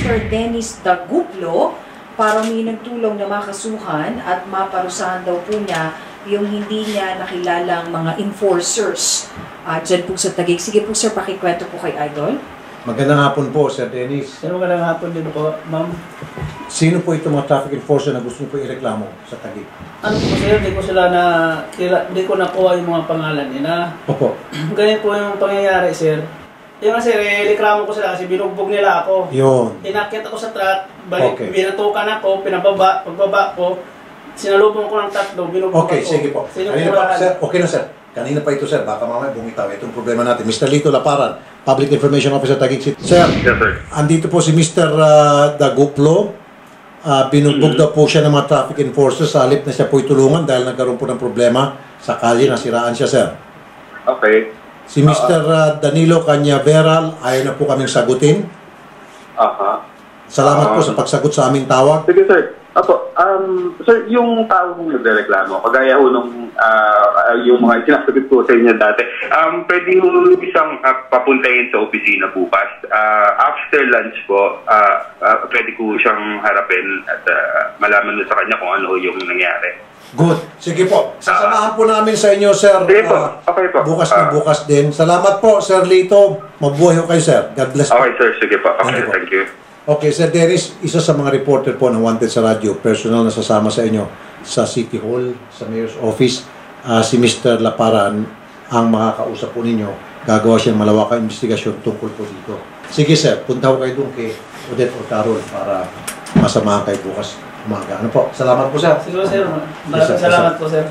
Mr. Dennis Daguplo para may nagtulong na makasuhan at maparusahan daw po niya yung hindi niya nakilalang mga enforcers dyan po sa Taguig. Sige po sir, pakikwento po kay Idol. Magandang hapon po, Sir Dennis. Magandang hapon din po, ma'am. Sino po itong mga traffic enforcer na gusto niyo po ireklamo sa Taguig? Ano po sir, hindi ko nakuha yung mga pangalan nila. Opo. Ganyan po yung pangyayari sir. Yung nga sir, reklamo ko sila kasi binugbog nila ako. Yun. Inakit ako sa truck, balik, Okay. binatukan ako, pagbaba ko, sinalubong ko ng tatlo, binugbog Okay, ako. sige po. Kanina pa, sir, okay na sir. Kanina pa ito sir, baka mamaya bumitaw. Itong problema natin. Mr. Lito Laparan, Public Information Officer Taguig City. Sir, Yes, sir. andito po si Mr. Daguplo. Binugbog daw po siya ng mga traffic enforcers sa halip na siya po itulungan dahil nagkaroon po ng problema sa kalye, nasiraan siya sir. Okay. Si Mr. Danilo Cañaveral, ayaw na po kaming sagutin. Aha. Salamat po sa pagsagot sa aming tawag. Sige, sir. Apo, sir, yung tao mong nagreklamo, kagaya ho nung yung mga sinasagot ko sa inyo dati, pwede ho isang papuntahin sa opisina bukas. After lunch po, pwede ko siyang harapin at malaman mo sa kanya kung ano yung nangyari. Good. Sige po. Sasamahan po namin sa inyo, sir. Sige po. Okay po. Bukas na bukas din. Salamat po, Sir Lito. Mabuhay ho kayo, sir. God bless po. Okay, sir. Sige po. Okay, Thank you po. thank you. Okay, Sir Dennis, isa sa mga reporter po na wanted sa radyo, personal na sasama sa inyo sa City Hall, sa Mayor's Office. Si Mr. Laparan ang makakausap po ninyo. Gagawa siyang malawakang investigasyon tungkol po dito. Sige, sir. Punta ko kayo doon kay Odette o Carol para masamahan kayo bukas umaga. Ano po? Salamat po, sir. Siguro sir, maraming salamat po sir.